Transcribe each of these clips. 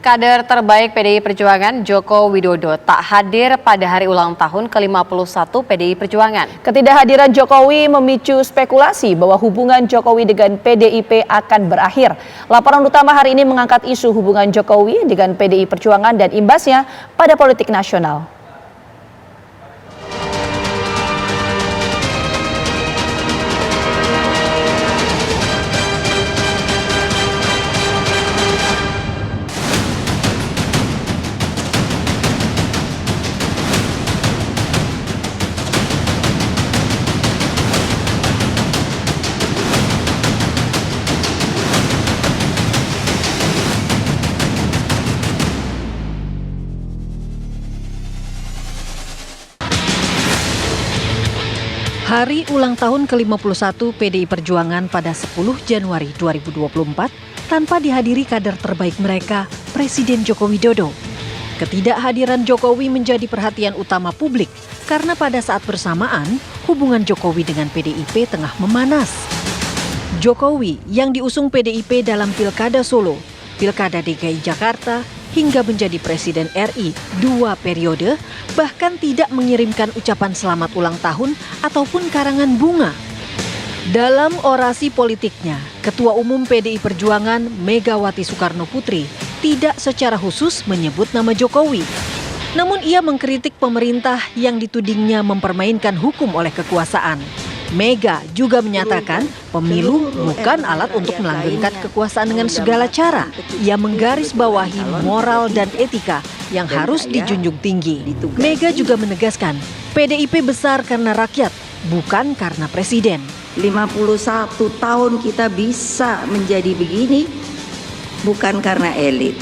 Kader terbaik PDI Perjuangan Joko Widodo tak hadir pada hari ulang tahun ke-51 PDI Perjuangan. Ketidakhadiran Jokowi memicu spekulasi bahwa hubungan Jokowi dengan PDIP akan berakhir. Laporan utama hari ini mengangkat isu hubungan Jokowi dengan PDI Perjuangan dan imbasnya pada politik nasional. Hari ulang tahun ke-51 PDI Perjuangan pada 10 Januari 2024 tanpa dihadiri kader terbaik mereka, Presiden Joko Widodo. Ketidakhadiran Jokowi menjadi perhatian utama publik karena pada saat bersamaan hubungan Jokowi dengan PDIP tengah memanas. Jokowi yang diusung PDIP dalam Pilkada Solo, Pilkada DKI Jakarta, hingga menjadi Presiden RI 2 periode, bahkan tidak mengirimkan ucapan selamat ulang tahun ataupun karangan bunga. Dalam orasi politiknya, Ketua Umum PDI Perjuangan Megawati Soekarno Putri tidak secara khusus menyebut nama Jokowi. Namun ia mengkritik pemerintah yang ditudingnya mempermainkan hukum oleh kekuasaan. Mega juga menyatakan pemilu bukan alat untuk melanggengkan kekuasaan dengan segala cara. Ia menggarisbawahi moral dan etika yang harus dijunjung tinggi. Mega juga menegaskan PDIP besar karena rakyat, bukan karena presiden. 51 tahun kita bisa menjadi begini bukan karena elit,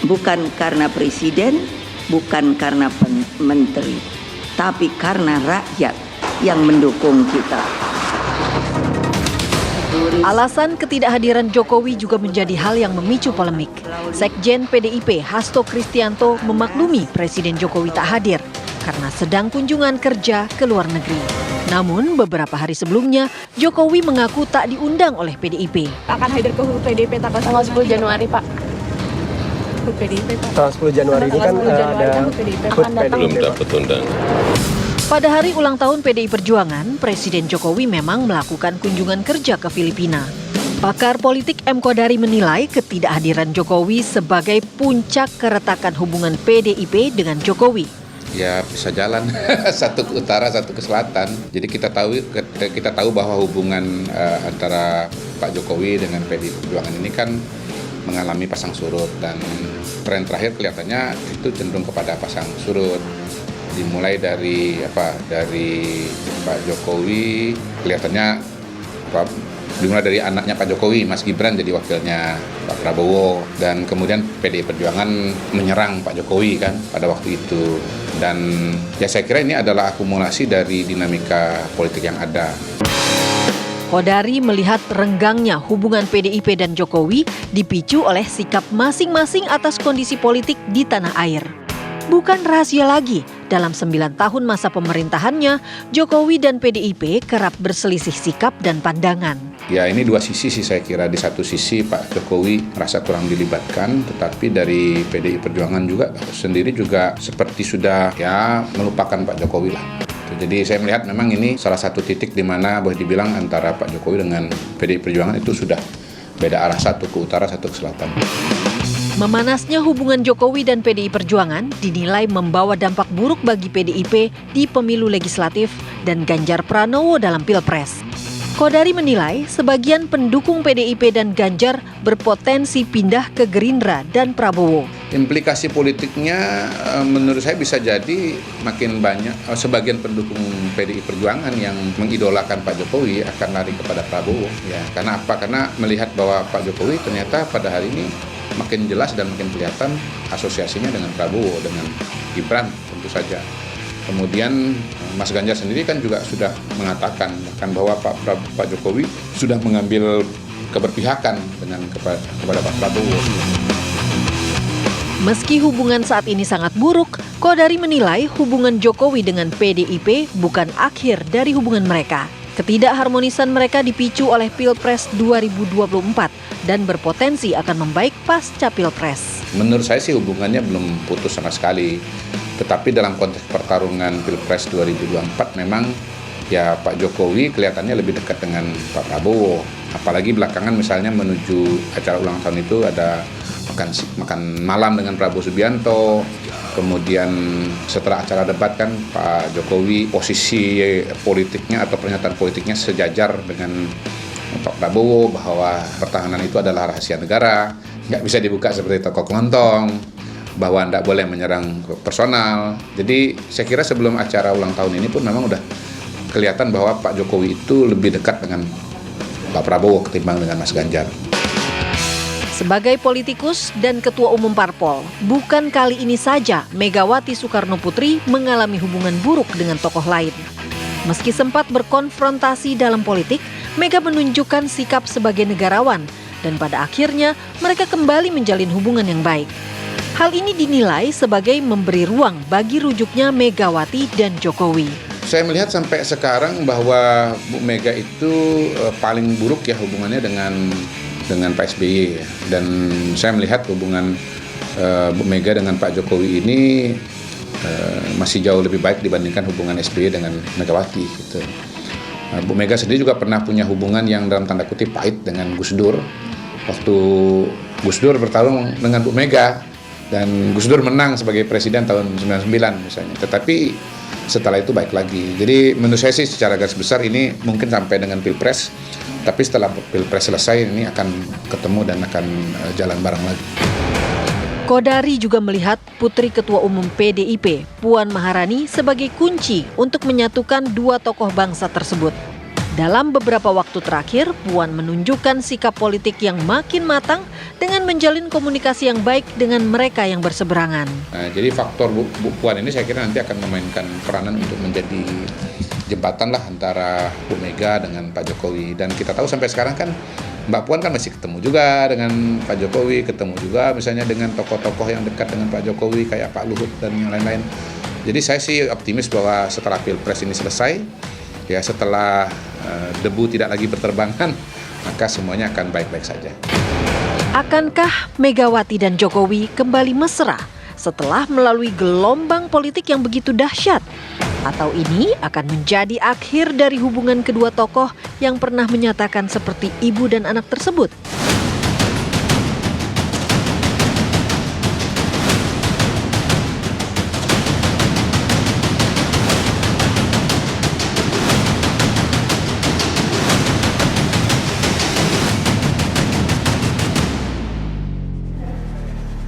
bukan karena presiden, bukan karena menteri, tapi karena rakyat yang mendukung kita. Alasan ketidakhadiran Jokowi juga menjadi hal yang memicu polemik. Sekjen PDIP Hasto Kristianto memaklumi Presiden Jokowi tak hadir karena sedang kunjungan kerja ke luar negeri. Namun beberapa hari sebelumnya Jokowi mengaku tak diundang oleh PDIP. Akan hadir ke PDIP tanggal 10 Januari, Pak. PDIP, Pak. Tanggal 10 Januari ini kan ada akan datang. Belum dapat undangan. Pada hari ulang tahun PDI Perjuangan, Presiden Jokowi memang melakukan kunjungan kerja ke Filipina. Pakar politik M. Kodari menilai ketidakhadiran Jokowi sebagai puncak keretakan hubungan PDIP dengan Jokowi. Ya bisa jalan satu ke utara, satu ke selatan. Jadi kita tahu bahwa hubungan antara Pak Jokowi dengan PDI Perjuangan ini kan mengalami pasang surut dan tren terakhir kelihatannya itu cenderung kepada pasang surut. Dimulai dari Pak Jokowi kelihatannya dimulai dari anaknya Pak Jokowi, Mas Gibran jadi wakilnya Pak Prabowo, dan kemudian PDI Perjuangan menyerang Pak Jokowi kan pada waktu itu, dan ya saya kira ini adalah akumulasi dari dinamika politik yang ada. Kodari melihat renggangnya hubungan PDIP dan Jokowi dipicu oleh sikap masing-masing atas kondisi politik di tanah air. Bukan rahasia lagi, dalam 9 tahun masa pemerintahannya, Jokowi dan PDIP kerap berselisih sikap dan pandangan. Ya ini dua sisi sih saya kira. Di satu sisi Pak Jokowi merasa kurang dilibatkan, tetapi dari PDI Perjuangan juga sendiri juga seperti sudah ya melupakan Pak Jokowi lah. Jadi saya melihat memang ini salah satu titik di mana boleh dibilang antara Pak Jokowi dengan PDI Perjuangan itu sudah beda arah, satu ke utara, satu ke selatan. Memanasnya hubungan Jokowi dan PDI Perjuangan dinilai membawa dampak buruk bagi PDIP di pemilu legislatif dan Ganjar Pranowo dalam Pilpres. Kodari menilai sebagian pendukung PDIP dan Ganjar berpotensi pindah ke Gerindra dan Prabowo. Implikasi politiknya menurut saya bisa jadi makin banyak sebagian pendukung PDI Perjuangan yang mengidolakan Pak Jokowi akan lari kepada Prabowo. Ya, karena apa? Karena melihat bahwa Pak Jokowi ternyata pada hari ini makin jelas dan makin kelihatan asosiasinya dengan Prabowo, dengan Gibran tentu saja. Kemudian Mas Ganjar sendiri kan juga sudah mengatakan bahwa Pak Jokowi sudah mengambil keberpihakan kepada Pak Prabowo. Meski hubungan saat ini sangat buruk, Kodari menilai hubungan Jokowi dengan PDIP bukan akhir dari hubungan mereka. Ketidakharmonisan mereka dipicu oleh Pilpres 2024 dan berpotensi akan membaik pasca Pilpres. Menurut saya sih hubungannya belum putus sama sekali. Tetapi dalam konteks pertarungan Pilpres 2024 memang ya Pak Jokowi kelihatannya lebih dekat dengan Pak Prabowo. Apalagi belakangan misalnya menuju acara ulang tahun itu ada makan malam dengan Prabowo Subianto. Kemudian setelah acara debat kan Pak Jokowi posisi politiknya atau pernyataan politiknya sejajar dengan Pak Prabowo bahwa pertahanan itu adalah rahasia negara, nggak bisa dibuka seperti toko kelontong, bahwa nggak boleh menyerang personal. Jadi saya kira sebelum acara ulang tahun ini pun memang udah kelihatan bahwa Pak Jokowi itu lebih dekat dengan Pak Prabowo ketimbang dengan Mas Ganjar. Sebagai politikus dan ketua umum parpol, bukan kali ini saja Megawati Soekarno Putri mengalami hubungan buruk dengan tokoh lain. Meski sempat berkonfrontasi dalam politik, Mega menunjukkan sikap sebagai negarawan dan pada akhirnya mereka kembali menjalin hubungan yang baik. Hal ini dinilai sebagai memberi ruang bagi rujuknya Megawati dan Jokowi. Saya melihat sampai sekarang bahwa Bu Mega itu paling buruk ya hubungannya dengan Pak SBY. Dan saya melihat hubungan Bu Mega dengan Pak Jokowi ini masih jauh lebih baik dibandingkan hubungan SBY dengan Megawati gitu. Bu Mega sendiri juga pernah punya hubungan yang dalam tanda kutip pahit dengan Gus Dur. Waktu Gus Dur bertarung dengan Bu Mega dan Gus Dur menang sebagai presiden tahun 99 misalnya. Tetapi setelah itu baik lagi. Jadi menurut saya sih secara garis besar ini mungkin sampai dengan Pilpres. Tapi setelah Pilpres selesai ini akan ketemu dan akan jalan bareng lagi. Kodari juga melihat Putri Ketua Umum PDIP, Puan Maharani, sebagai kunci untuk menyatukan dua tokoh bangsa tersebut. Dalam beberapa waktu terakhir, Puan menunjukkan sikap politik yang makin matang dengan menjalin komunikasi yang baik dengan mereka yang berseberangan. Nah, jadi faktor Bu Puan ini saya kira nanti akan memainkan peranan untuk menjadi jembatan lah antara Bu Mega dengan Pak Jokowi. Dan kita tahu sampai sekarang kan Mbak Puan kan masih ketemu juga dengan Pak Jokowi, ketemu juga misalnya dengan tokoh-tokoh yang dekat dengan Pak Jokowi kayak Pak Luhut dan yang lain-lain. Jadi saya sih optimis bahwa setelah Pilpres ini selesai, ya setelah debu tidak lagi berterbangan, maka semuanya akan baik-baik saja. Akankah Megawati dan Jokowi kembali mesra setelah melalui gelombang politik yang begitu dahsyat? Atau ini akan menjadi akhir dari hubungan kedua tokoh yang pernah menyatakan seperti ibu dan anak tersebut?